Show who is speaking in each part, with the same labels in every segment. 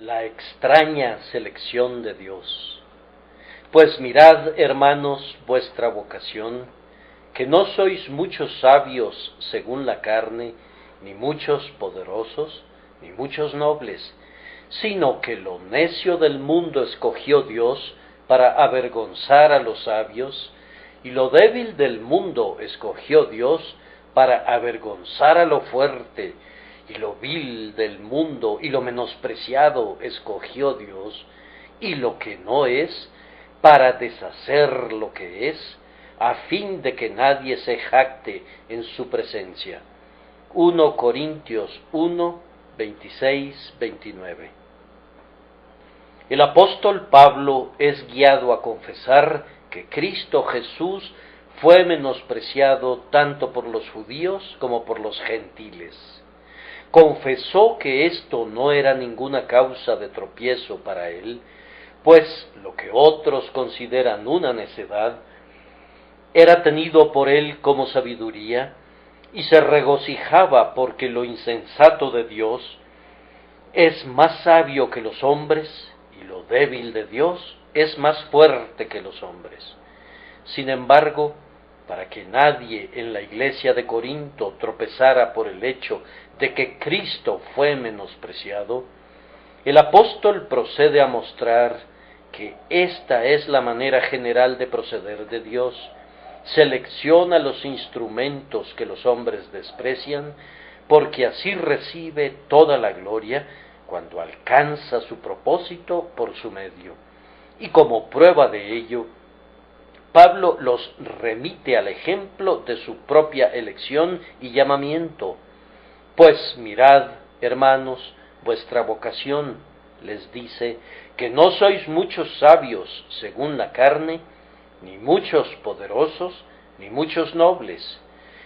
Speaker 1: La extraña selección de Dios. Pues mirad, hermanos, vuestra vocación, que no sois muchos sabios según la carne, ni muchos poderosos, ni muchos nobles, sino que lo necio del mundo escogió Dios para avergonzar a los sabios, y lo débil del mundo escogió Dios para avergonzar a lo fuerte, y lo vil del mundo y lo menospreciado escogió Dios, y lo que no es, para deshacer lo que es, a fin de que nadie se jacte en su presencia. 1 Corintios 1, 26, 29. El apóstol Pablo es guiado a confesar que Cristo Jesús fue menospreciado tanto por los judíos como por los gentiles. Confesó que esto no era ninguna causa de tropiezo para él, pues lo que otros consideran una necedad, era tenido por él como sabiduría, y se regocijaba porque lo insensato de Dios es más sabio que los hombres, y lo débil de Dios es más fuerte que los hombres. Sin embargo, para que nadie en la iglesia de Corinto tropezara por el hecho de que Cristo fue menospreciado, el apóstol procede a mostrar que esta es la manera general de proceder de Dios. Selecciona los instrumentos que los hombres desprecian, porque así recibe toda la gloria cuando alcanza su propósito por su medio. Y como prueba de ello, Pablo los remite al ejemplo de su propia elección y llamamiento. Pues mirad, hermanos, vuestra vocación, les dice, que no sois muchos sabios según la carne, ni muchos poderosos, ni muchos nobles,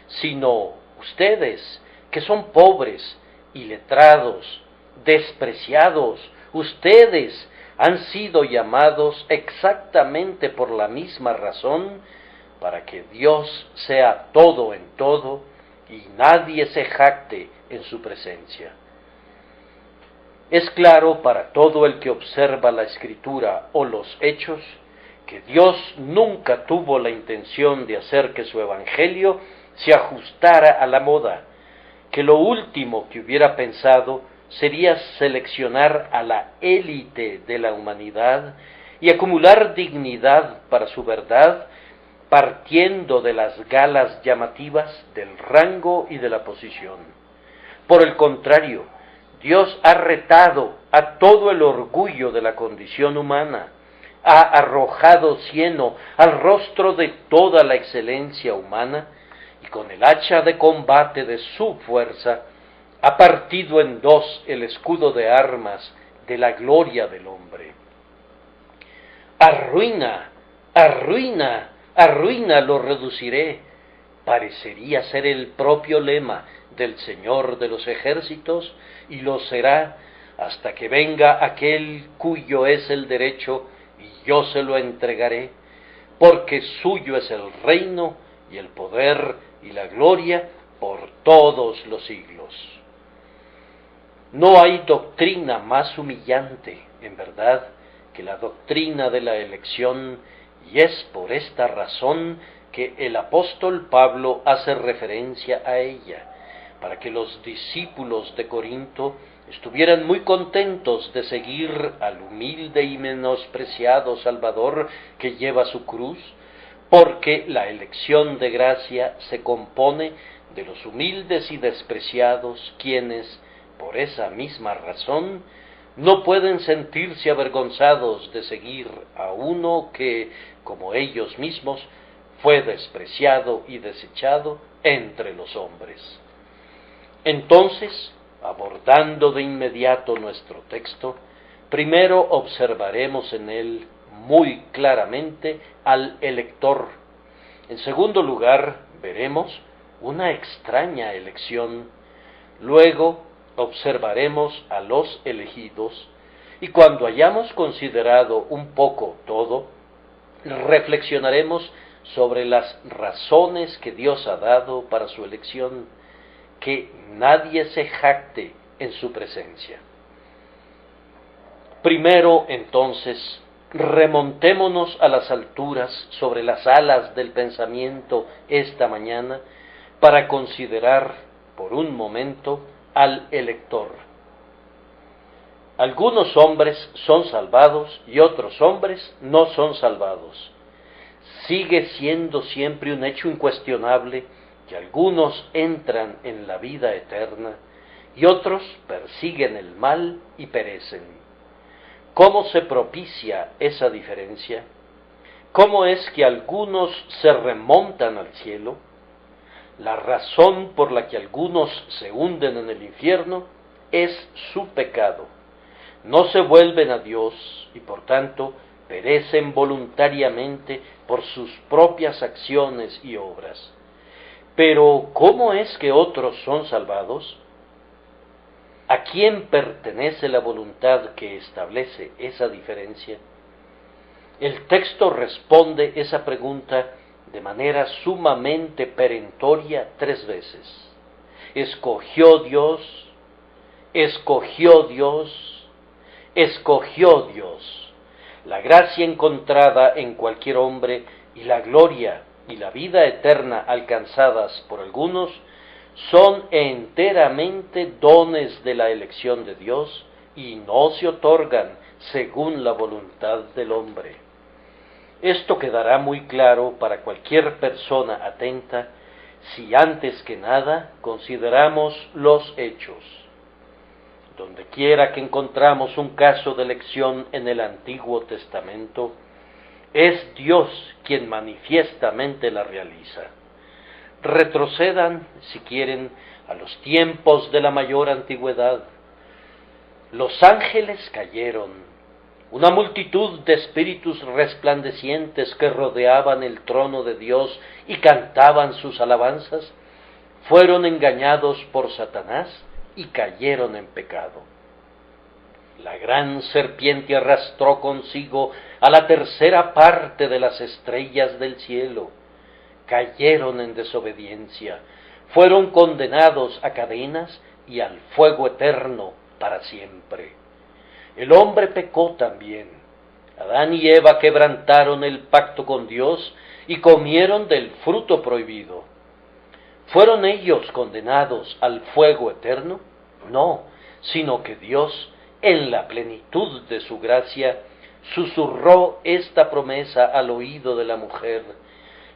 Speaker 1: sino ustedes, que son pobres, iletrados, despreciados, ustedes han sido llamados exactamente por la misma razón, para que Dios sea todo en todo, y nadie se jacte en su presencia. Es claro para todo el que observa la Escritura o los Hechos, que Dios nunca tuvo la intención de hacer que su evangelio se ajustara a la moda, que lo último que hubiera pensado sería seleccionar a la élite de la humanidad y acumular dignidad para su verdad, partiendo de las galas llamativas del rango y de la posición. Por el contrario, Dios ha retado a todo el orgullo de la condición humana, ha arrojado cieno al rostro de toda la excelencia humana, y con el hacha de combate de su fuerza, ha partido en dos el escudo de armas de la gloria del hombre. Arruina, arruina, arruina lo reduciré, parecería ser el propio lema del Señor de los ejércitos, y lo será hasta que venga aquel cuyo es el derecho, y yo se lo entregaré, porque suyo es el reino, y el poder, y la gloria, por todos los siglos. No hay doctrina más humillante, en verdad, que la doctrina de la elección, y es por esta razón que el apóstol Pablo hace referencia a ella, para que los discípulos de Corinto estuvieran muy contentos de seguir al humilde y menospreciado Salvador que lleva su cruz, porque la elección de gracia se compone de los humildes y despreciados, quienes, por esa misma razón, no pueden sentirse avergonzados de seguir a uno que, como ellos mismos, fue despreciado y desechado entre los hombres. Entonces, abordando de inmediato nuestro texto, primero observaremos en él muy claramente al elector. En segundo lugar, veremos una extraña elección. Luego, observaremos a los elegidos, y cuando hayamos considerado un poco todo, reflexionaremos sobre las razones que Dios ha dado para su elección, que nadie se jacte en su presencia. Primero, entonces, remontémonos a las alturas sobre las alas del pensamiento esta mañana para considerar por un momento al elector. Algunos hombres son salvados y otros hombres no son salvados. Sigue siendo siempre un hecho incuestionable que algunos entran en la vida eterna y otros persiguen el mal y perecen. ¿Cómo se propicia esa diferencia? ¿Cómo es que algunos se remontan al cielo? La razón por la que algunos se hunden en el infierno es su pecado. No se vuelven a Dios y por tanto perecen voluntariamente por sus propias acciones y obras. Pero ¿cómo es que otros son salvados? ¿A quién pertenece la voluntad que establece esa diferencia? El texto responde esa pregunta de manera sumamente perentoria 3 veces. Escogió Dios, escogió Dios, escogió Dios. La gracia encontrada en cualquier hombre y la gloria y la vida eterna alcanzadas por algunos son enteramente dones de la elección de Dios y no se otorgan según la voluntad del hombre. Esto quedará muy claro para cualquier persona atenta si antes que nada consideramos los hechos. Donde quiera que encontramos un caso de elección en el Antiguo Testamento, es Dios quien manifiestamente la realiza. Retrocedan, si quieren, a los tiempos de la mayor antigüedad. Los ángeles cayeron, una multitud de espíritus resplandecientes que rodeaban el trono de Dios y cantaban sus alabanzas, fueron engañados por Satanás y cayeron en pecado. La gran serpiente arrastró consigo a la 1/3 parte de las estrellas del cielo. Cayeron en desobediencia, fueron condenados a cadenas y al fuego eterno para siempre. El hombre pecó también. Adán y Eva quebrantaron el pacto con Dios y comieron del fruto prohibido. ¿Fueron ellos condenados al fuego eterno? No, sino que Dios, en la plenitud de su gracia, susurró esta promesa al oído de la mujer: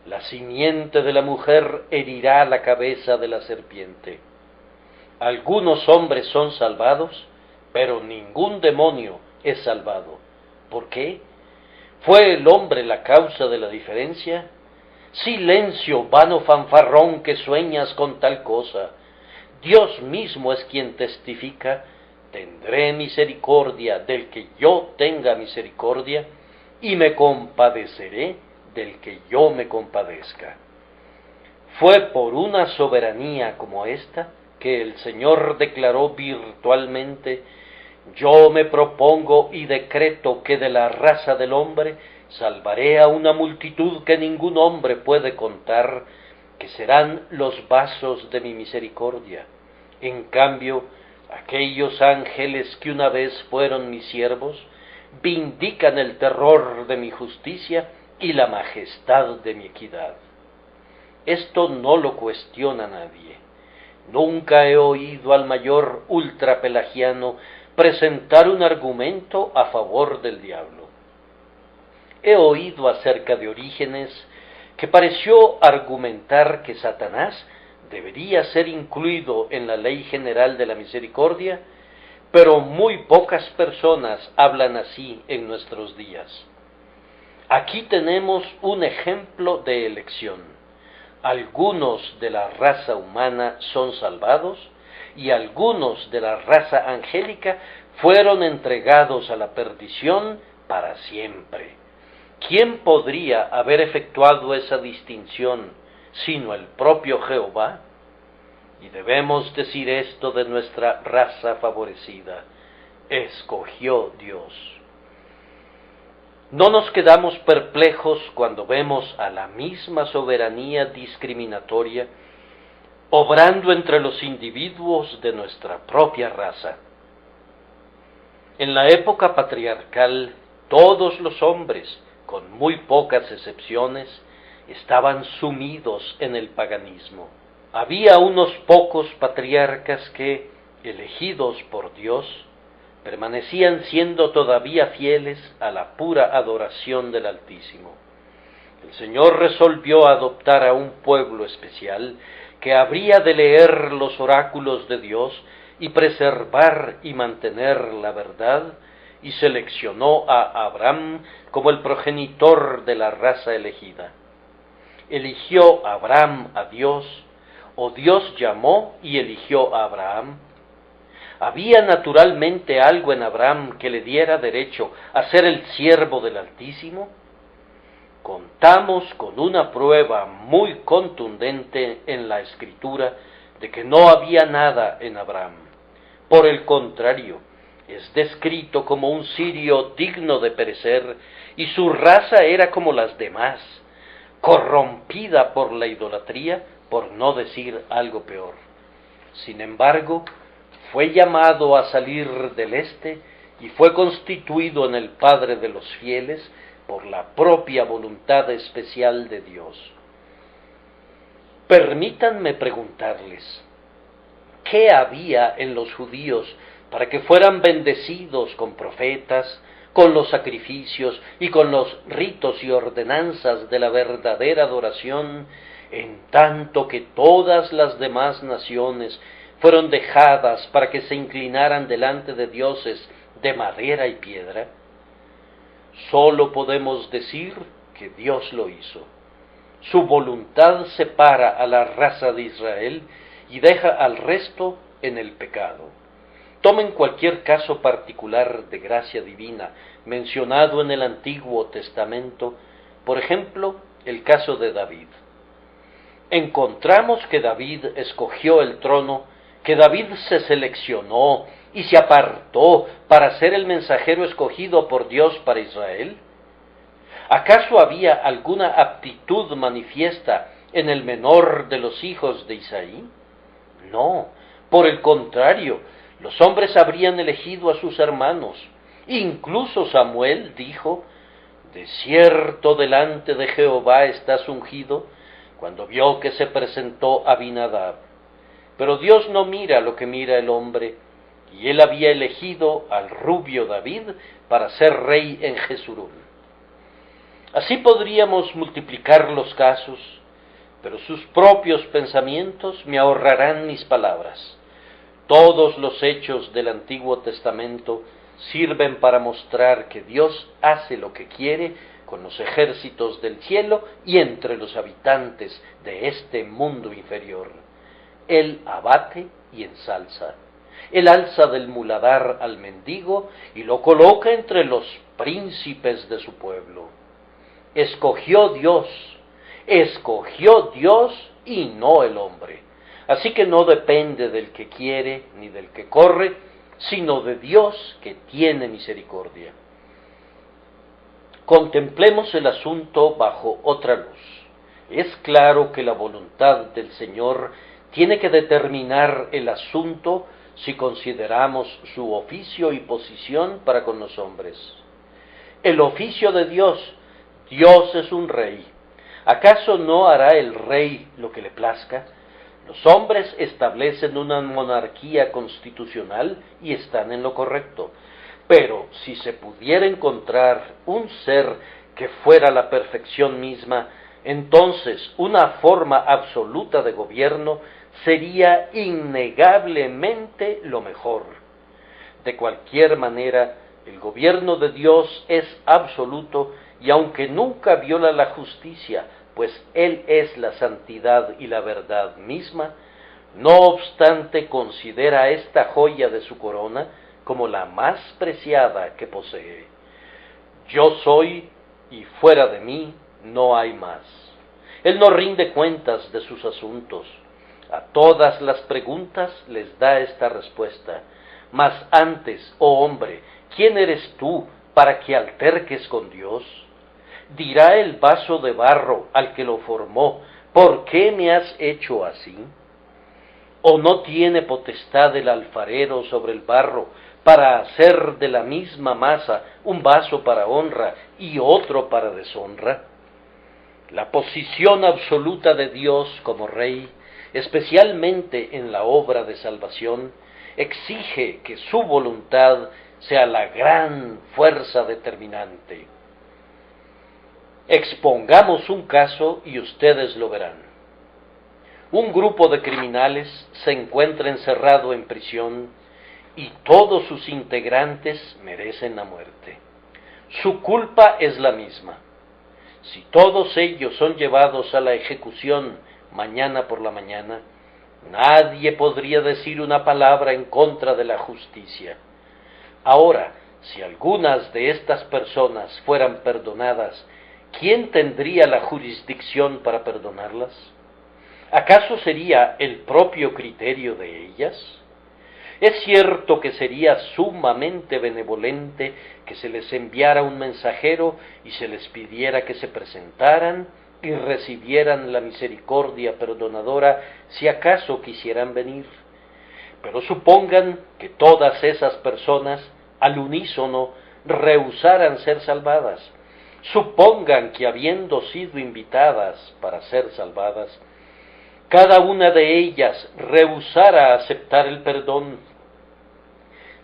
Speaker 1: la simiente de la mujer herirá la cabeza de la serpiente. Algunos hombres son salvados, pero ningún demonio es salvado. ¿Por qué? ¿Fue el hombre la causa de la diferencia? Silencio, vano fanfarrón, que sueñas con tal cosa. Dios mismo es quien testifica: tendré misericordia del que yo tenga misericordia, y me compadeceré del que yo me compadezca. Fue por una soberanía como esta que el Señor declaró virtualmente: yo me propongo y decreto que de la raza del hombre salvaré a una multitud que ningún hombre puede contar, que serán los vasos de mi misericordia. En cambio, aquellos ángeles que una vez fueron mis siervos, vindican el terror de mi justicia y la majestad de mi equidad. Esto no lo cuestiona nadie. Nunca he oído al mayor ultrapelagiano presentar un argumento a favor del diablo. He oído acerca de Orígenes que pareció argumentar que Satanás debería ser incluido en la ley general de la misericordia, pero muy pocas personas hablan así en nuestros días. Aquí tenemos un ejemplo de elección. Algunos de la raza humana son salvados y algunos de la raza angélica fueron entregados a la perdición para siempre. ¿Quién podría haber efectuado esa distinción sino el propio Jehová? Y debemos decir esto de nuestra raza favorecida: escogió Dios. No nos quedamos perplejos cuando vemos a la misma soberanía discriminatoria obrando entre los individuos de nuestra propia raza. En la época patriarcal, todos los hombres, con muy pocas excepciones, estaban sumidos en el paganismo. Había unos pocos patriarcas que, elegidos por Dios, permanecían siendo todavía fieles a la pura adoración del Altísimo. El Señor resolvió adoptar a un pueblo especial que habría de leer los oráculos de Dios y preservar y mantener la verdad, y seleccionó a Abraham como el progenitor de la raza elegida. ¿Eligió Abraham a Dios, o Dios llamó y eligió a Abraham? ¿Había naturalmente algo en Abraham que le diera derecho a ser el siervo del Altísimo? Contamos con una prueba muy contundente en la Escritura de que no había nada en Abraham. Por el contrario, es descrito como un sirio digno de perecer, y su raza era como las demás, corrompida por la idolatría, por no decir algo peor. Sin embargo, fue llamado a salir del este y fue constituido en el Padre de los fieles por la propia voluntad especial de Dios. Permítanme preguntarles, ¿qué había en los judíos para que fueran bendecidos con profetas, con los sacrificios y con los ritos y ordenanzas de la verdadera adoración, en tanto que todas las demás naciones fueron dejadas para que se inclinaran delante de dioses de madera y piedra? Solo podemos decir que Dios lo hizo. Su voluntad separa a la raza de Israel y deja al resto en el pecado. Tomen cualquier caso particular de gracia divina mencionado en el Antiguo Testamento, por ejemplo, el caso de David. Encontramos que David escogió el trono, que David se seleccionó y se apartó para ser el mensajero escogido por Dios para Israel. ¿Acaso había alguna aptitud manifiesta en el menor de los hijos de Isaí? No, por el contrario, los hombres habrían elegido a sus hermanos. Incluso Samuel dijo: «De cierto delante de Jehová estás ungido», cuando vio que se presentó Abinadab. Pero Dios no mira lo que mira el hombre, y él había elegido al rubio David para ser rey en Jesurún. Así podríamos multiplicar los casos, pero sus propios pensamientos me ahorrarán mis palabras. Todos los hechos del Antiguo Testamento sirven para mostrar que Dios hace lo que quiere con los ejércitos del cielo y entre los habitantes de este mundo inferior. Él abate y ensalza. Él alza del muladar al mendigo y lo coloca entre los príncipes de su pueblo. Escogió Dios y no el hombre. Así que no depende del que quiere ni del que corre, sino de Dios que tiene misericordia. Contemplemos el asunto bajo otra luz. Es claro que la voluntad del Señor tiene que determinar el asunto si consideramos su oficio y posición para con los hombres. El oficio de Dios es un rey. ¿Acaso no hará el rey lo que le plazca? Los hombres establecen una monarquía constitucional y están en lo correcto. Pero si se pudiera encontrar un ser que fuera la perfección misma, entonces una forma absoluta de gobierno sería innegablemente lo mejor. De cualquier manera, el gobierno de Dios es absoluto y aunque nunca viola la justicia, pues Él es la santidad y la verdad misma, no obstante considera esta joya de su corona como la más preciada que posee. Yo soy, y fuera de mí no hay más. Él no rinde cuentas de sus asuntos. A todas las preguntas les da esta respuesta. Mas antes, oh hombre, ¿quién eres tú para que alterques con Dios? Dirá el vaso de barro al que lo formó: ¿por qué me has hecho así? ¿O no tiene potestad el alfarero sobre el barro para hacer de la misma masa un vaso para honra y otro para deshonra? La posición absoluta de Dios como Rey, especialmente en la obra de salvación, exige que su voluntad sea la gran fuerza determinante. Expongamos un caso y ustedes lo verán. Un grupo de criminales se encuentra encerrado en prisión y todos sus integrantes merecen la muerte. Su culpa es la misma. Si todos ellos son llevados a la ejecución mañana por la mañana, nadie podría decir una palabra en contra de la justicia. Ahora, si algunas de estas personas fueran perdonadas, ¿quién tendría la jurisdicción para perdonarlas? ¿Acaso sería el propio criterio de ellas? Es cierto que sería sumamente benevolente que se les enviara un mensajero y se les pidiera que se presentaran y recibieran la misericordia perdonadora si acaso quisieran venir. Pero supongan que todas esas personas al unísono rehusaran ser salvadas. Supongan que habiendo sido invitadas para ser salvadas, cada una de ellas rehusara aceptar el perdón.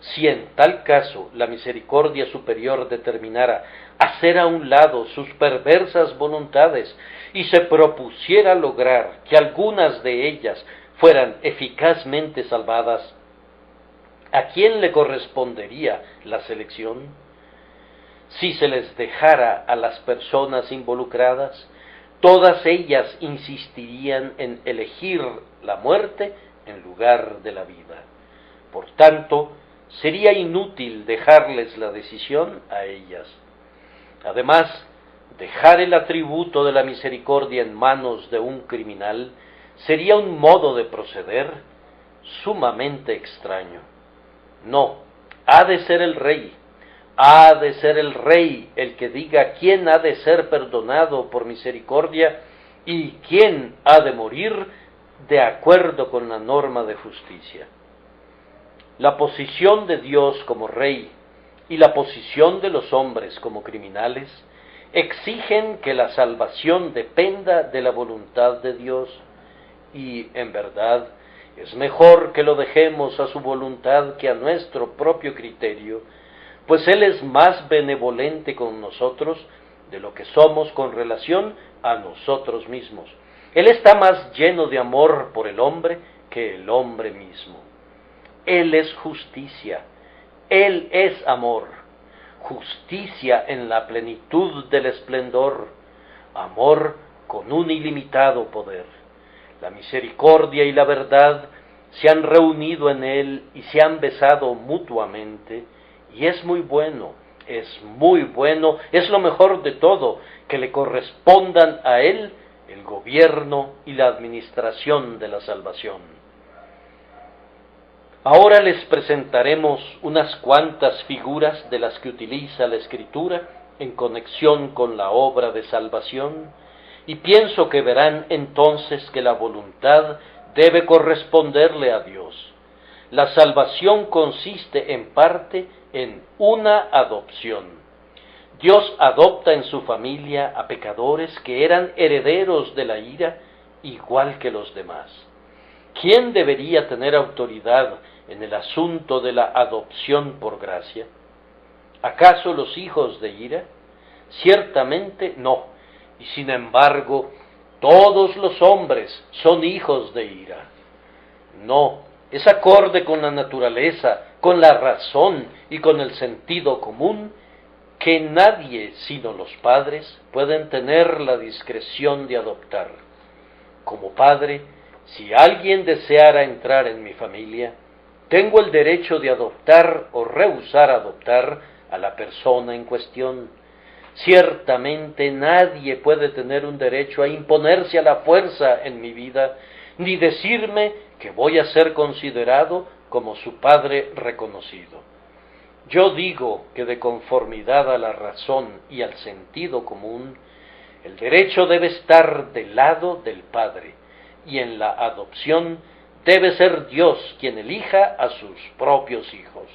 Speaker 1: Si en tal caso la misericordia superior determinara hacer a un lado sus perversas voluntades y se propusiera lograr que algunas de ellas fueran eficazmente salvadas, ¿a quién le correspondería la selección? Si se les dejara a las personas involucradas, todas ellas insistirían en elegir la muerte en lugar de la vida. Por tanto, sería inútil dejarles la decisión a ellas. Además, dejar el atributo de la misericordia en manos de un criminal sería un modo de proceder sumamente extraño. No, ha de ser el rey el que diga quién ha de ser perdonado por misericordia y quién ha de morir de acuerdo con la norma de justicia. La posición de Dios como Rey y la posición de los hombres como criminales exigen que la salvación dependa de la voluntad de Dios, y en verdad es mejor que lo dejemos a su voluntad que a nuestro propio criterio, pues Él es más benevolente con nosotros de lo que somos con relación a nosotros mismos. Él está más lleno de amor por el hombre que el hombre mismo. Él es justicia, Él es amor, justicia en la plenitud del esplendor, amor con un ilimitado poder. La misericordia y la verdad se han reunido en Él y se han besado mutuamente, y es muy bueno, es lo mejor de todo, que le correspondan a Él el gobierno y la administración de la salvación. Ahora les presentaremos unas cuantas figuras de las que utiliza la Escritura en conexión con la obra de salvación, y pienso que verán entonces que la voluntad debe corresponderle a Dios. La salvación consiste en parte en una adopción. Dios adopta en su familia a pecadores que eran herederos de la ira, igual que los demás. ¿Quién debería tener autoridad en el asunto de la adopción por gracia? ¿Acaso los hijos de ira? Ciertamente no, y sin embargo, todos los hombres son hijos de ira. No, es acorde con la naturaleza, con la razón y con el sentido común que nadie sino los padres pueden tener la discreción de adoptar. Como padre, si alguien deseara entrar en mi familia, tengo el derecho de adoptar o rehusar adoptar a la persona en cuestión. Ciertamente nadie puede tener un derecho a imponerse a la fuerza en mi vida, ni decirme que voy a ser considerado como su padre reconocido. Yo digo que de conformidad a la razón y al sentido común, el derecho debe estar del lado del padre, y en la adopción debe ser Dios quien elija a sus propios hijos.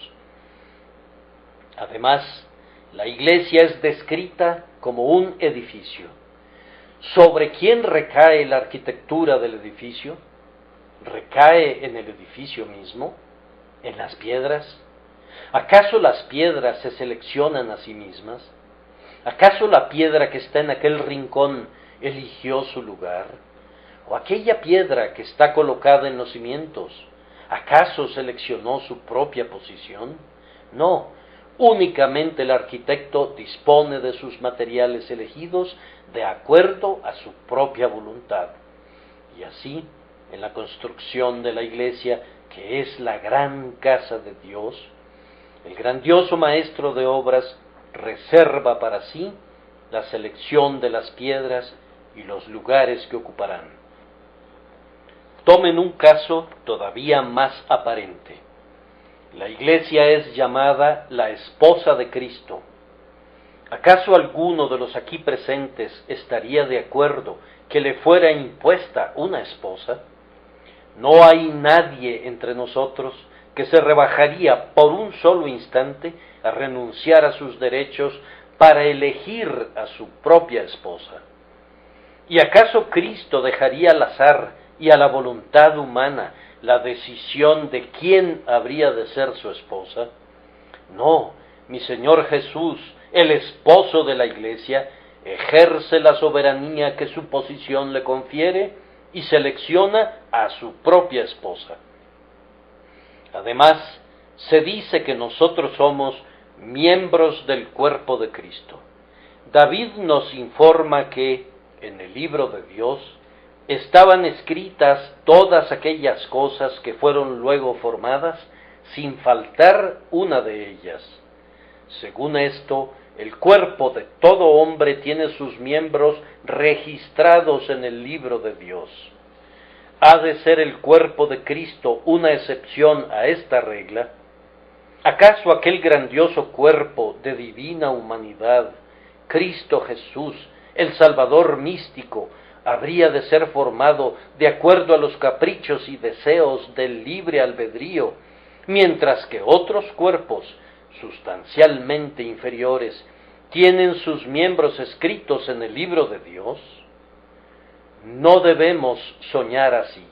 Speaker 1: Además, la iglesia es descrita como un edificio. ¿Sobre quién recae la arquitectura del edificio? ¿Recae en el edificio mismo? ¿En las piedras? ¿Acaso las piedras se seleccionan a sí mismas? ¿Acaso la piedra que está en aquel rincón eligió su lugar? ¿O aquella piedra que está colocada en los cimientos, acaso seleccionó su propia posición? No, únicamente el arquitecto dispone de sus materiales elegidos de acuerdo a su propia voluntad. Y así, en la construcción de la iglesia, que es la gran casa de Dios, el grandioso maestro de obras reserva para sí la selección de las piedras y los lugares que ocuparán. Tomen un caso todavía más aparente. La iglesia es llamada la esposa de Cristo. ¿Acaso alguno de los aquí presentes estaría de acuerdo que le fuera impuesta una esposa? No hay nadie entre nosotros que se rebajaría por un solo instante a renunciar a sus derechos para elegir a su propia esposa. ¿Y acaso Cristo dejaría al azar y a la voluntad humana la decisión de quién habría de ser su esposa? No, mi Señor Jesús, el esposo de la iglesia, ejerce la soberanía que su posición le confiere y selecciona a su propia esposa. Además, se dice que nosotros somos miembros del cuerpo de Cristo. David nos informa que, en el libro de Dios, estaban escritas todas aquellas cosas que fueron luego formadas, sin faltar una de ellas. Según esto, el cuerpo de todo hombre tiene sus miembros registrados en el libro de Dios. ¿Ha de ser el cuerpo de Cristo una excepción a esta regla? ¿Acaso aquel grandioso cuerpo de divina humanidad, Cristo Jesús, el Salvador místico, habría de ser formado de acuerdo a los caprichos y deseos del libre albedrío, mientras que otros cuerpos, sustancialmente inferiores, tienen sus miembros escritos en el libro de Dios? No debemos soñar así.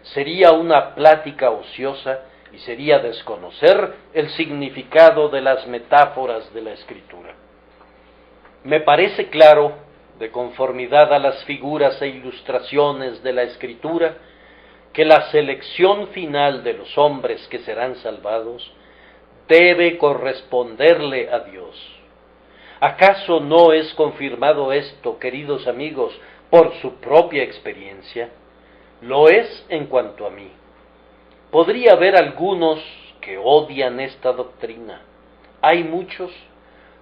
Speaker 1: Sería una plática ociosa y sería desconocer el significado de las metáforas de la Escritura. Me parece claro, de conformidad a las figuras e ilustraciones de la Escritura, que la selección final de los hombres que serán salvados debe corresponderle a Dios. ¿Acaso no es confirmado esto, queridos amigos, por su propia experiencia? Lo es en cuanto a mí. Podría haber algunos que odian esta doctrina. Hay muchos,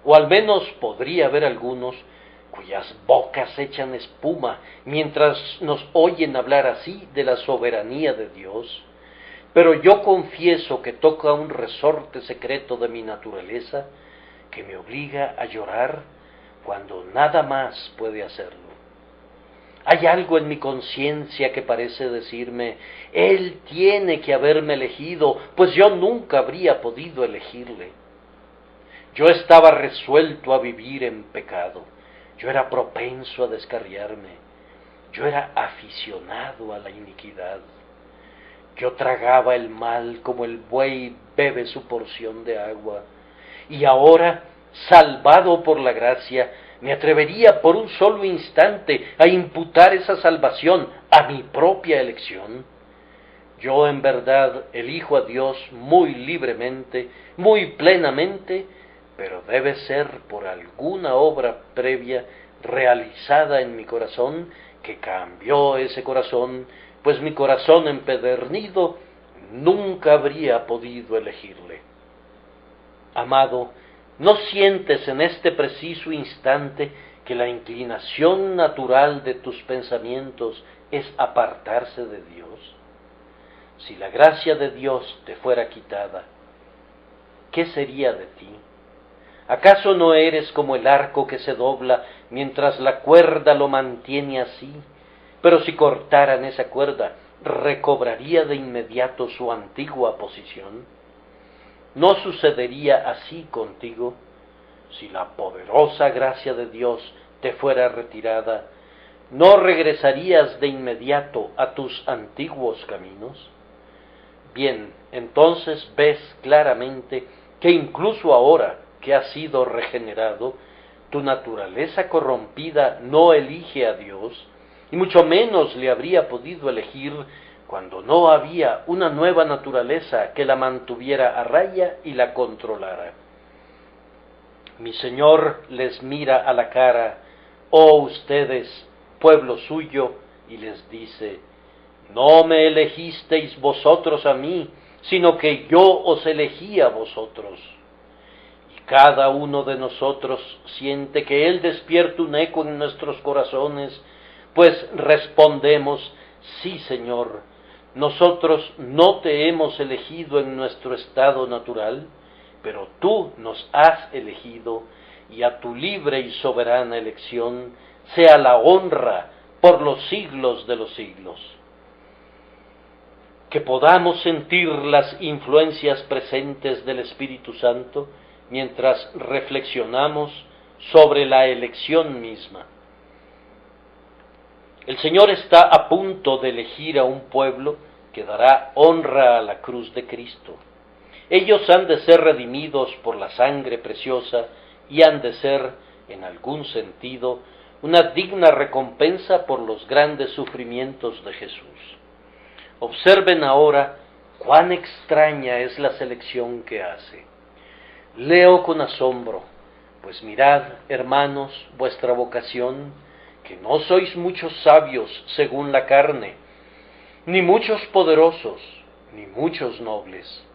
Speaker 1: o al menos podría haber algunos, cuyas bocas echan espuma mientras nos oyen hablar así de la soberanía de Dios. Pero yo confieso que toca un resorte secreto de mi naturaleza que me obliga a llorar cuando nada más puede hacerlo. Hay algo en mi conciencia que parece decirme, Él tiene que haberme elegido, pues yo nunca habría podido elegirle. Yo estaba resuelto a vivir en pecado, yo era propenso a descarriarme, yo era aficionado a la iniquidad. Yo tragaba el mal como el buey bebe su porción de agua, y ahora, salvado por la gracia, me atrevería por un solo instante a imputar esa salvación a mi propia elección. Yo en verdad elijo a Dios muy libremente, muy plenamente, pero debe ser por alguna obra previa realizada en mi corazón que cambió ese corazón, pues mi corazón empedernido nunca habría podido elegirle. Amado, ¿no sientes en este preciso instante que la inclinación natural de tus pensamientos es apartarse de Dios? Si la gracia de Dios te fuera quitada, ¿qué sería de ti? ¿Acaso no eres como el arco que se dobla mientras la cuerda lo mantiene así? Pero si cortaran esa cuerda, ¿recobraría de inmediato su antigua posición? ¿No sucedería así contigo? Si la poderosa gracia de Dios te fuera retirada, ¿no regresarías de inmediato a tus antiguos caminos? Bien, entonces ves claramente que incluso ahora que has sido regenerado, tu naturaleza corrompida no elige a Dios, y mucho menos le habría podido elegir cuando no había una nueva naturaleza que la mantuviera a raya y la controlara. Mi Señor les mira a la cara, oh ustedes, pueblo suyo, y les dice: no me elegisteis vosotros a mí, sino que yo os elegí a vosotros. Y cada uno de nosotros siente que Él despierta un eco en nuestros corazones, pues respondemos: sí, Señor, nosotros no te hemos elegido en nuestro estado natural, pero tú nos has elegido, y a tu libre y soberana elección sea la honra por los siglos de los siglos. Que podamos sentir las influencias presentes del Espíritu Santo mientras reflexionamos sobre la elección misma. El Señor está a punto de elegir a un pueblo que dará honra a la cruz de Cristo. Ellos han de ser redimidos por la sangre preciosa y han de ser, en algún sentido, una digna recompensa por los grandes sufrimientos de Jesús. Observen ahora cuán extraña es la selección que hace. Leo con asombro: pues mirad, hermanos, vuestra vocación, que no sois muchos sabios según la carne, ni muchos poderosos, ni muchos nobles.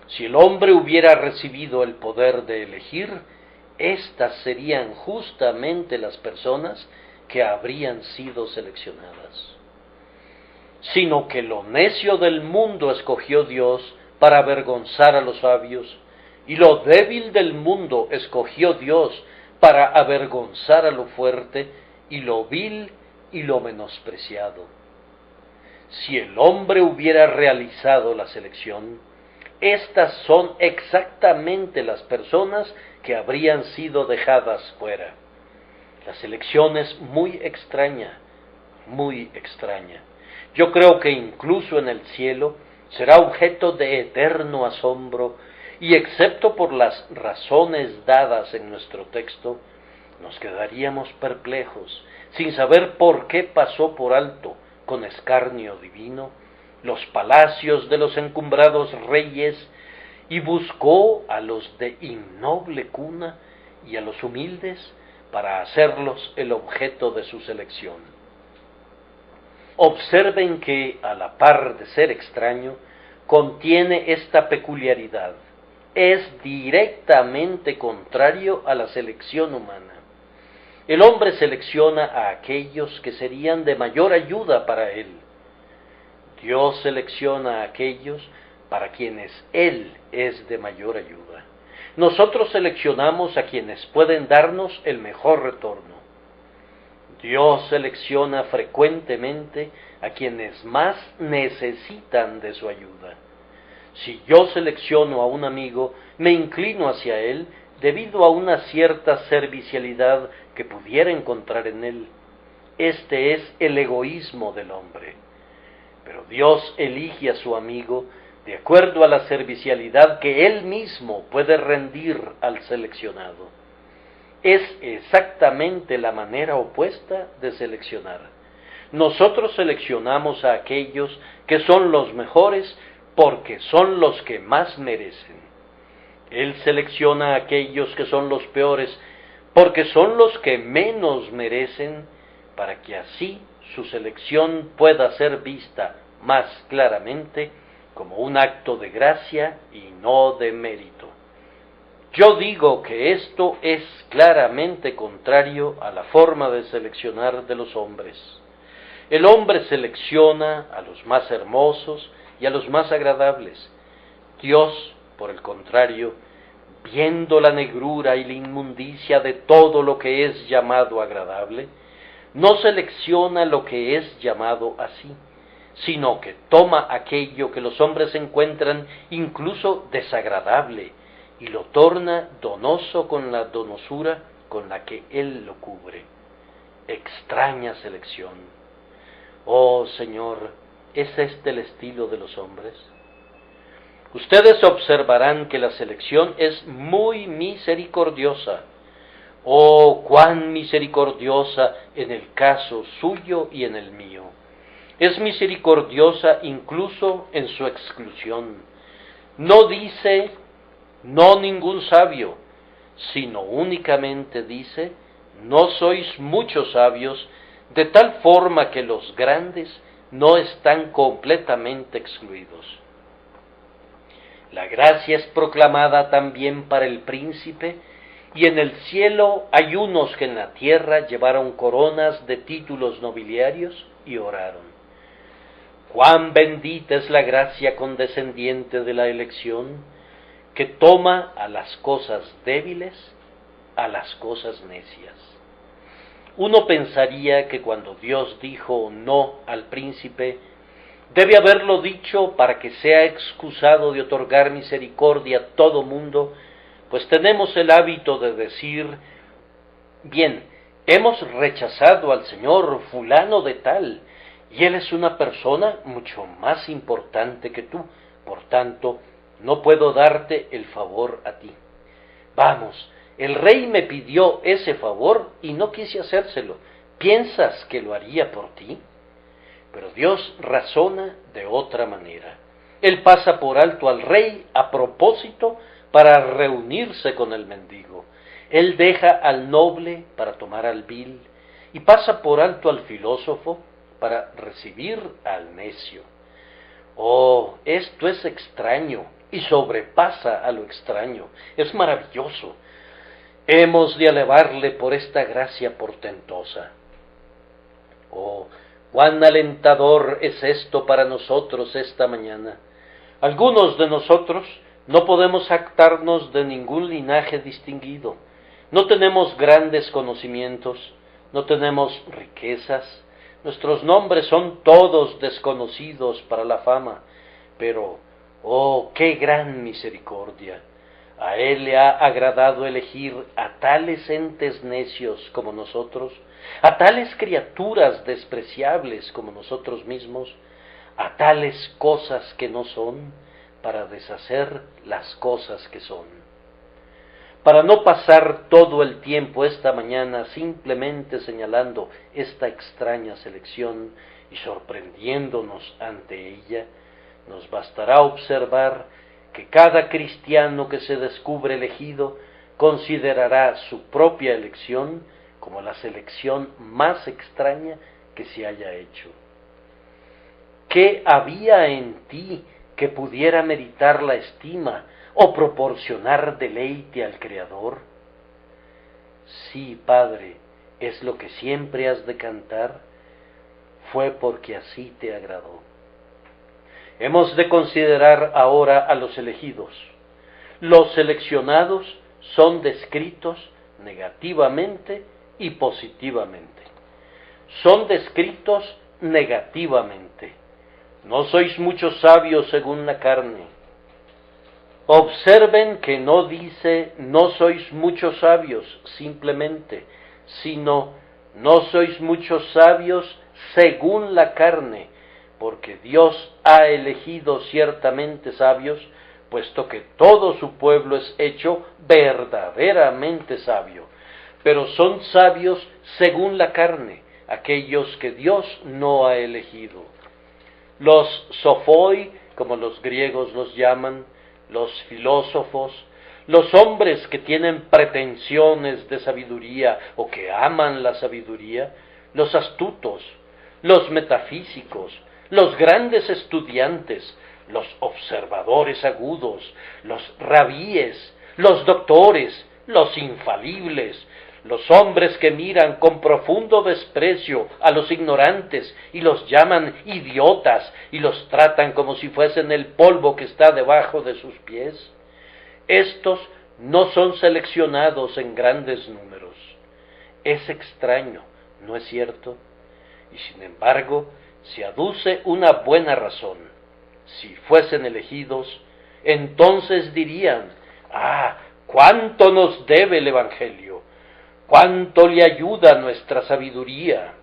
Speaker 1: Si el hombre hubiera recibido el poder de elegir, estas serían justamente las personas que habrían sido seleccionadas. Sino que lo necio del mundo escogió Dios para avergonzar a los sabios, y lo débil del mundo escogió Dios para avergonzar a lo fuerte, y lo vil y lo menospreciado. Si el hombre hubiera realizado la selección, estas son exactamente las personas que habrían sido dejadas fuera. La selección es muy extraña, muy extraña. Yo creo que incluso en el cielo será objeto de eterno asombro, y excepto por las razones dadas en nuestro texto, nos quedaríamos perplejos, sin saber por qué pasó por alto, con escarnio divino, los palacios de los encumbrados reyes, y buscó a los de innoble cuna y a los humildes para hacerlos el objeto de su selección. Observen que, a la par de ser extraño, contiene esta peculiaridad: es directamente contrario a la selección humana. El hombre selecciona a aquellos que serían de mayor ayuda para él. Dios selecciona a aquellos para quienes Él es de mayor ayuda. Nosotros seleccionamos a quienes pueden darnos el mejor retorno. Dios selecciona frecuentemente a quienes más necesitan de su ayuda. Si yo selecciono a un amigo, me inclino hacia él debido a una cierta servicialidad que pudiera encontrar en él. Este es el egoísmo del hombre. Pero Dios elige a su amigo de acuerdo a la servicialidad que él mismo puede rendir al seleccionado. Es exactamente la manera opuesta de seleccionar. Nosotros seleccionamos a aquellos que son los mejores porque son los que más merecen. Él selecciona a aquellos que son los peores porque son los que menos merecen, para que así su selección pueda ser vista más claramente como un acto de gracia y no de mérito. Yo digo que esto es claramente contrario a la forma de seleccionar de los hombres. El hombre selecciona a los más hermosos y a los más agradables. Dios, por el contrario, viendo la negrura y la inmundicia de todo lo que es llamado agradable, no selecciona lo que es llamado así, sino que toma aquello que los hombres encuentran incluso desagradable y lo torna donoso con la donosura con la que Él lo cubre. Extraña selección. Oh Señor, ¿es este el estilo de los hombres? Ustedes observarán que la selección es muy misericordiosa. Oh, cuán misericordiosa en el caso suyo y en el mío. Es misericordiosa incluso en su exclusión. No dice, no ningún sabio, sino únicamente dice, no sois muchos sabios, de tal forma que los grandes no están completamente excluidos. La gracia es proclamada también para el príncipe, y en el cielo hay unos que en la tierra llevaron coronas de títulos nobiliarios y oraron. Cuán bendita es la gracia condescendiente de la elección, que toma a las cosas débiles, a las cosas necias. Uno pensaría que cuando Dios dijo no al príncipe, debe haberlo dicho para que sea excusado de otorgar misericordia a todo mundo, pues tenemos el hábito de decir, bien, hemos rechazado al señor fulano de tal, y él es una persona mucho más importante que tú, por tanto, no puedo darte el favor a ti. Vamos, el rey me pidió ese favor y no quise hacérselo. ¿Piensas que lo haría por ti? Pero Dios razona de otra manera. Él pasa por alto al rey a propósito para reunirse con el mendigo. Él deja al noble para tomar al vil y pasa por alto al filósofo para recibir al necio. Oh, esto es extraño y sobrepasa a lo extraño. Es maravilloso. Hemos de alabarle por esta gracia portentosa. Oh, cuán alentador es esto para nosotros esta mañana. Algunos de nosotros no podemos jactarnos de ningún linaje distinguido. No tenemos grandes conocimientos, no tenemos riquezas. Nuestros nombres son todos desconocidos para la fama, pero, oh, qué gran misericordia. A Él le ha agradado elegir a tales entes necios como nosotros, a tales criaturas despreciables como nosotros mismos, a tales cosas que no son, para deshacer las cosas que son. Para no pasar todo el tiempo esta mañana simplemente señalando esta extraña selección y sorprendiéndonos ante ella, nos bastará observar que cada cristiano que se descubre elegido considerará su propia elección como la selección más extraña que se haya hecho. ¿Qué había en ti que pudiera meritar la estima o proporcionar deleite al Creador? Sí, Padre, es lo que siempre has de cantar, fue porque así te agradó. Hemos de considerar ahora a los elegidos. Los seleccionados son descritos negativamente y positivamente. Son descritos negativamente. No sois muchos sabios según la carne. Observen que no dice no sois muchos sabios simplemente, sino no sois muchos sabios según la carne, porque Dios ha elegido ciertamente sabios, puesto que todo su pueblo es hecho verdaderamente sabio. Pero son sabios según la carne, aquellos que Dios no ha elegido. Los sophoi, como los griegos los llaman, los filósofos, los hombres que tienen pretensiones de sabiduría o que aman la sabiduría, los astutos, los metafísicos, los grandes estudiantes, los observadores agudos, los rabíes, los doctores, los infalibles, los hombres que miran con profundo desprecio a los ignorantes y los llaman idiotas y los tratan como si fuesen el polvo que está debajo de sus pies. Estos no son seleccionados en grandes números. Es extraño, ¿no es cierto? Y sin embargo, se aduce una buena razón. Si fuesen elegidos, entonces dirían: ¡ah, cuánto nos debe el Evangelio! ¡Cuánto le ayuda nuestra sabiduría!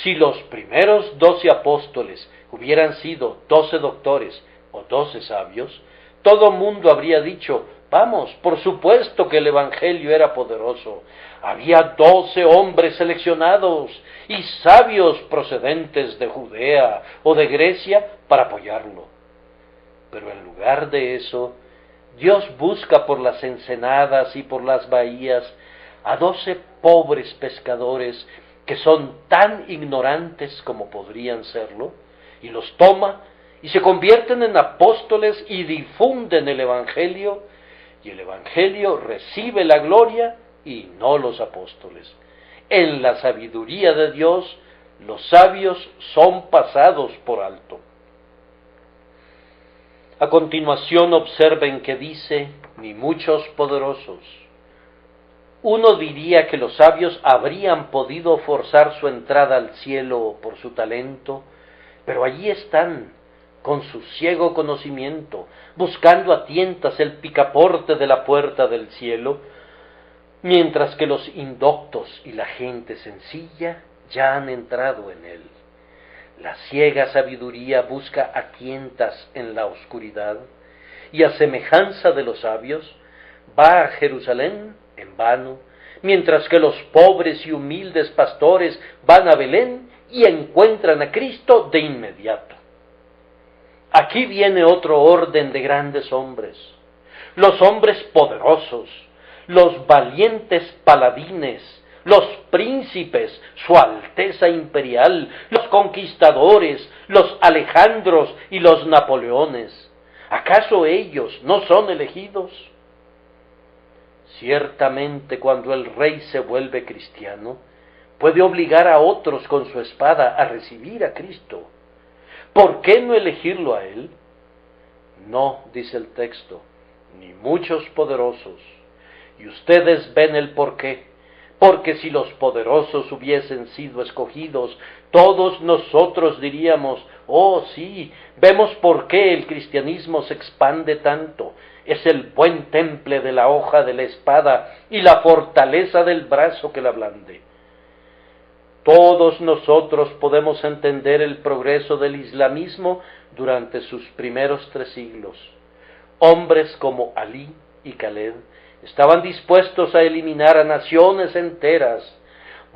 Speaker 1: Si los primeros 12 apóstoles hubieran sido 12 doctores o 12 sabios, todo mundo habría dicho: vamos, por supuesto que el Evangelio era poderoso. Había 12 hombres seleccionados y sabios procedentes de Judea o de Grecia para apoyarlo. Pero en lugar de eso, Dios busca por las ensenadas y por las bahías a 12 pobres pescadores que son tan ignorantes como podrían serlo, y los toma y se convierten en apóstoles y difunden el Evangelio, y el Evangelio recibe la gloria y no los apóstoles. En la sabiduría de Dios, los sabios son pasados por alto. A continuación observen que dice: ni muchos poderosos. Uno diría que los sabios habrían podido forzar su entrada al cielo por su talento, pero allí están, con su ciego conocimiento, buscando a tientas el picaporte de la puerta del cielo, mientras que los indoctos y la gente sencilla ya han entrado en él. La ciega sabiduría busca a tientas en la oscuridad, y a semejanza de los sabios, va a Jerusalén en vano, mientras que los pobres y humildes pastores van a Belén y encuentran a Cristo de inmediato. Aquí viene otro orden de grandes hombres: los hombres poderosos, los valientes paladines, los príncipes, su Alteza Imperial, los conquistadores, los Alejandros y los Napoleones. ¿Acaso ellos no son elegidos? Ciertamente, cuando el rey se vuelve cristiano, puede obligar a otros con su espada a recibir a Cristo. ¿Por qué no elegirlo a él? No, dice el texto, ni muchos poderosos. Y ustedes ven el por qué. Porque si los poderosos hubiesen sido escogidos, todos nosotros diríamos: oh sí, vemos por qué el cristianismo se expande tanto. Es el buen temple de la hoja de la espada y la fortaleza del brazo que la blande. Todos nosotros podemos entender el progreso del islamismo durante sus primeros 3 siglos. Hombres como Alí y Khaled estaban dispuestos a eliminar a naciones enteras.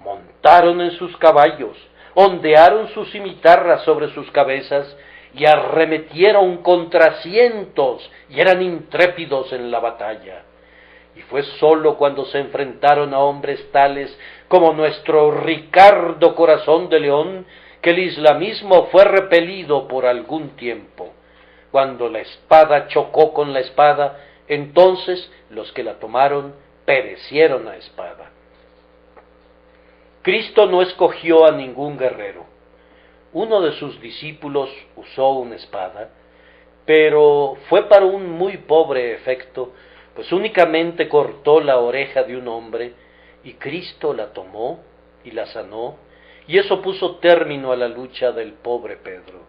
Speaker 1: Montaron en sus caballos, ondearon sus cimitarras sobre sus cabezas y arremetieron contra cientos, y eran intrépidos en la batalla. Y fue sólo cuando se enfrentaron a hombres tales como nuestro Ricardo Corazón de León que el islamismo fue repelido por algún tiempo. Cuando la espada chocó con la espada, entonces los que la tomaron perecieron a espada. Cristo no escogió a ningún guerrero. Uno de sus discípulos usó una espada, pero fue para un muy pobre efecto, pues únicamente cortó la oreja de un hombre, y Cristo la tomó y la sanó, y eso puso término a la lucha del pobre Pedro.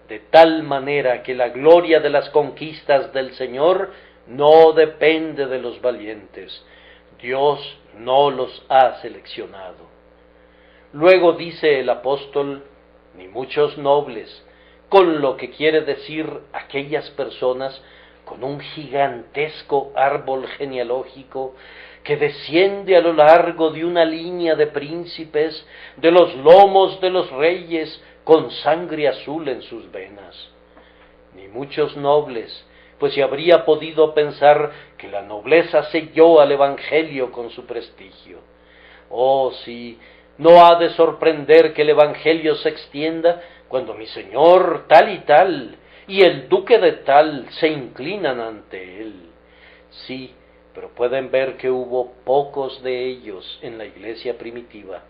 Speaker 1: De tal manera que la gloria de las conquistas del Señor no depende de los valientes. Dios no los ha seleccionado. Luego dice el apóstol: ni muchos nobles, con lo que quiere decir aquellas personas con un gigantesco árbol genealógico que desciende a lo largo de una línea de príncipes, de los lomos de los reyes, con sangre azul en sus venas. Ni muchos nobles, pues se habría podido pensar que la nobleza selló al Evangelio con su prestigio. Oh, sí, no ha de sorprender que el Evangelio se extienda cuando mi señor tal y tal y el duque de tal se inclinan ante él. Sí, pero pueden ver que hubo pocos de ellos en la iglesia primitiva.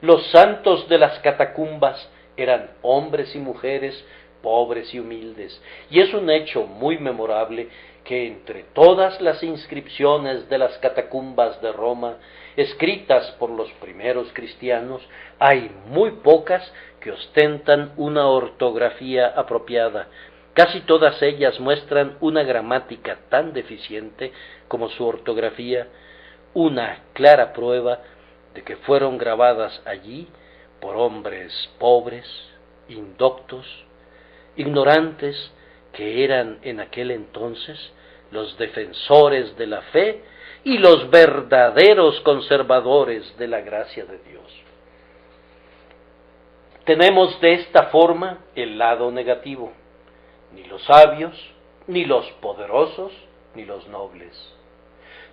Speaker 1: Los santos de las catacumbas eran hombres y mujeres pobres y humildes, y es un hecho muy memorable que entre todas las inscripciones de las catacumbas de Roma, escritas por los primeros cristianos, hay muy pocas que ostentan una ortografía apropiada. Casi todas ellas muestran una gramática tan deficiente como su ortografía, una clara prueba de que fueron grabadas allí por hombres pobres, indoctos, ignorantes, que eran en aquel entonces los defensores de la fe y los verdaderos conservadores de la gracia de Dios. Tenemos de esta forma el lado negativo: ni los sabios, ni los poderosos, ni los nobles.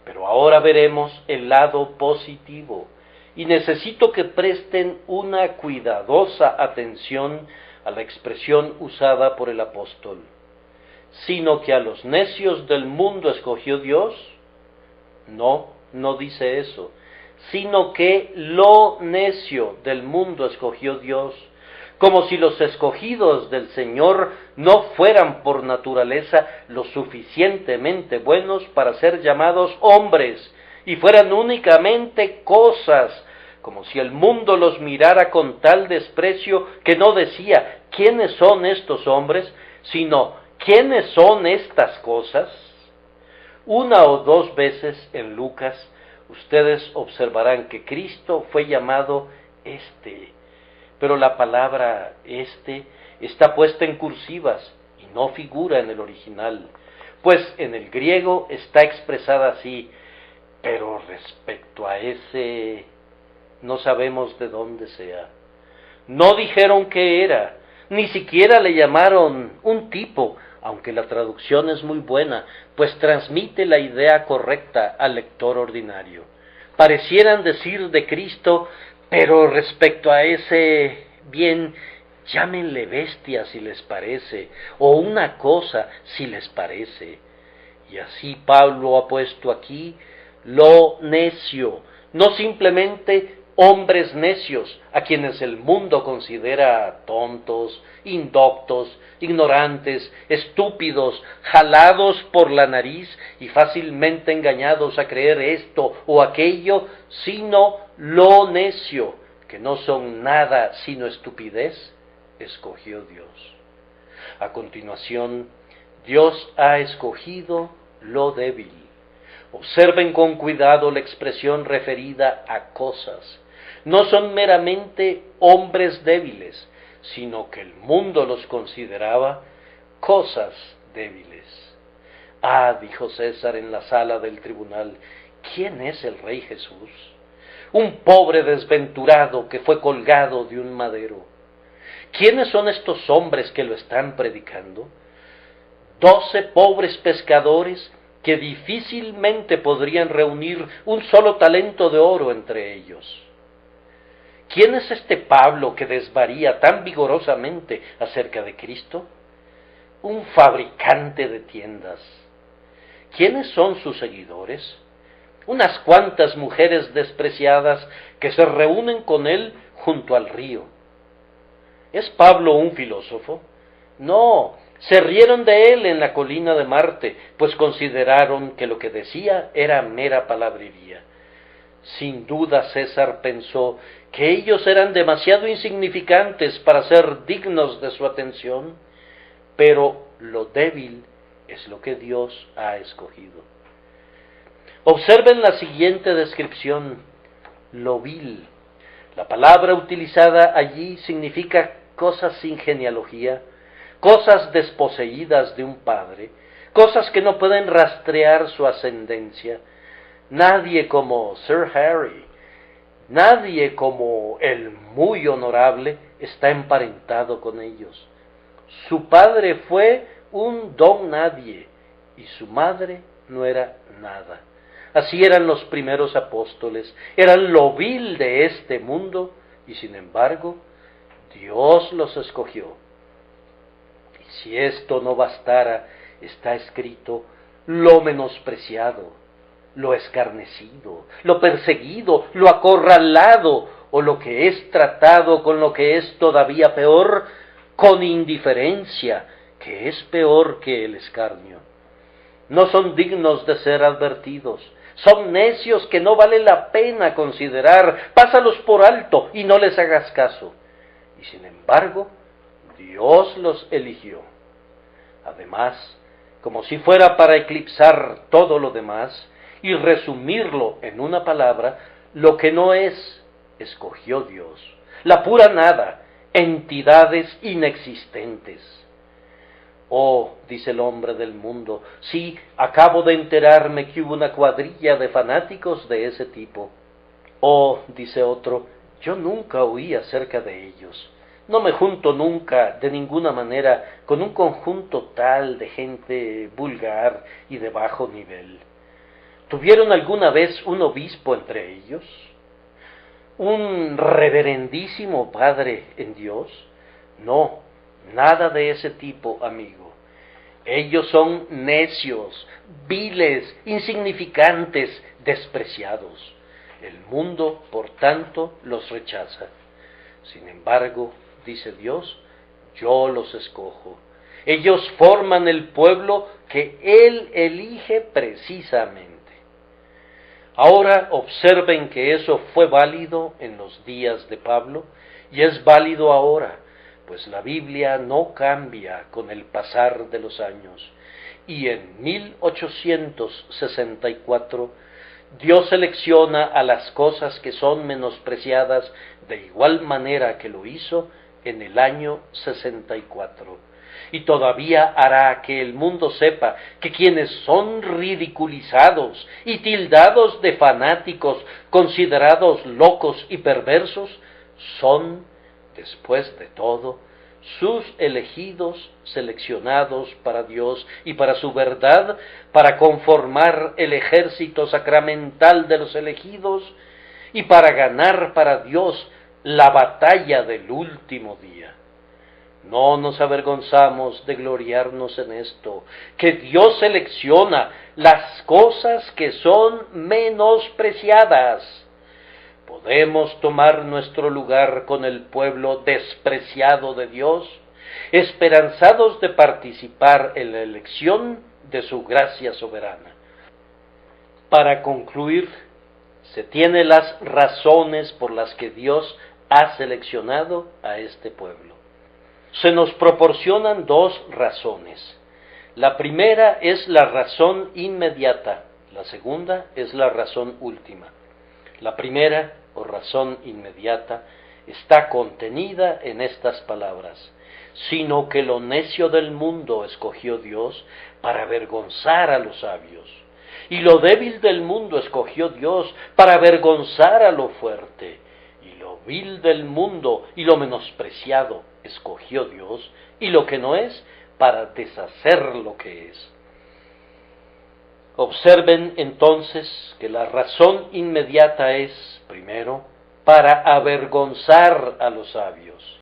Speaker 1: Pero ahora veremos el lado positivo, y necesito que presten una cuidadosa atención a la expresión usada por el apóstol. Sino que a los necios del mundo escogió Dios. No, no dice eso. Sino que lo necio del mundo escogió Dios, como si los escogidos del Señor no fueran por naturaleza lo suficientemente buenos para ser llamados hombres, y fueran únicamente cosas, como si el mundo los mirara con tal desprecio que no decía ¿quiénes son estos hombres?, sino ¿quiénes son estas cosas? Una o dos veces en Lucas ustedes observarán que Cristo fue llamado pero la palabra está puesta en cursivas y no figura en el original, pues en el griego está expresada así, pero respecto a no sabemos de dónde sea. No dijeron qué era, ni siquiera le llamaron un tipo, aunque la traducción es muy buena, pues transmite la idea correcta al lector ordinario. Parecieran decir de Cristo, pero respecto a bien, llámenle bestia si les parece, o una cosa si les parece. Y así Pablo ha puesto aquí lo necio, no simplemente hombres necios, a quienes el mundo considera tontos, indoctos, ignorantes, estúpidos, jalados por la nariz y fácilmente engañados a creer esto o aquello, sino lo necio, que no son nada sino estupidez, escogió Dios. A continuación, Dios ha escogido lo débil. Observen con cuidado la expresión referida a cosas. No son meramente hombres débiles, sino que el mundo los consideraba cosas débiles. Ah, dijo César en la sala del tribunal, ¿quién es el Rey Jesús? Un pobre desventurado que fue colgado de un madero. ¿Quiénes son estos hombres que lo están predicando? 12 pobres pescadores que difícilmente podrían reunir un solo talento de oro entre ellos. ¿Quién es este Pablo que desvaría tan vigorosamente acerca de Cristo? Un fabricante de tiendas. ¿Quiénes son sus seguidores? Unas cuantas mujeres despreciadas que se reúnen con él junto al río. ¿Es Pablo un filósofo? No, se rieron de él en la colina de Marte, pues consideraron que lo que decía era mera palabrería. Sin duda César pensó que ellos eran demasiado insignificantes para ser dignos de su atención, pero lo débil es lo que Dios ha escogido. Observen la siguiente descripción, lo vil. La palabra utilizada allí significa cosas sin genealogía, cosas desposeídas de un padre, cosas que no pueden rastrear su ascendencia. Nadie como Sir Harry, nadie como el muy honorable está emparentado con ellos. Su padre fue un don nadie y su madre no era nada. Así eran los primeros apóstoles, eran lo vil de este mundo y sin embargo Dios los escogió. Y si esto no bastara, está escrito lo menospreciado, lo escarnecido, lo perseguido, lo acorralado, o lo que es tratado con lo que es todavía peor, con indiferencia, que es peor que el escarnio. No son dignos de ser advertidos, son necios que no vale la pena considerar, pásalos por alto y no les hagas caso. Y sin embargo, Dios los eligió. Además, como si fuera para eclipsar todo lo demás y resumirlo en una palabra, lo que no es, escogió Dios, la pura nada, entidades inexistentes. Oh, dice el hombre del mundo, sí, acabo de enterarme que hubo una cuadrilla de fanáticos de ese tipo. Oh, dice otro, yo nunca oí acerca de ellos. No me junto nunca, de ninguna manera, con un conjunto tal de gente vulgar y de bajo nivel. ¿Tuvieron alguna vez un obispo entre ellos? ¿Un reverendísimo padre en Dios? No, nada de ese tipo, amigo. Ellos son necios, viles, insignificantes, despreciados. El mundo, por tanto, los rechaza. Sin embargo, dice Dios, yo los escojo. Ellos forman el pueblo que Él elige precisamente. Ahora observen que eso fue válido en los días de Pablo y es válido ahora, pues la Biblia no cambia con el pasar de los años. Y en 1864 Dios selecciona a las cosas que son menospreciadas de igual manera que lo hizo en el año 64. Y todavía hará que el mundo sepa que quienes son ridiculizados y tildados de fanáticos, considerados locos y perversos, son, después de todo, sus elegidos seleccionados para Dios y para su verdad, para conformar el ejército sacramental de los elegidos y para ganar para Dios la batalla del último día. No nos avergonzamos de gloriarnos en esto, que Dios selecciona las cosas que son menospreciadas. Podemos tomar nuestro lugar con el pueblo despreciado de Dios, esperanzados de participar en la elección de su gracia soberana. Para concluir, se tienen las razones por las que Dios ha seleccionado a este pueblo. Se nos proporcionan dos razones. La primera es la razón inmediata, la segunda es la razón última. La primera, o razón inmediata, está contenida en estas palabras: sino que lo necio del mundo escogió Dios para avergonzar a los sabios, y lo débil del mundo escogió Dios para avergonzar a lo fuerte, y lo vil del mundo y lo menospreciado escogió Dios, y lo que no es, para deshacer lo que es. Observen entonces que la razón inmediata es, primero, para avergonzar a los sabios.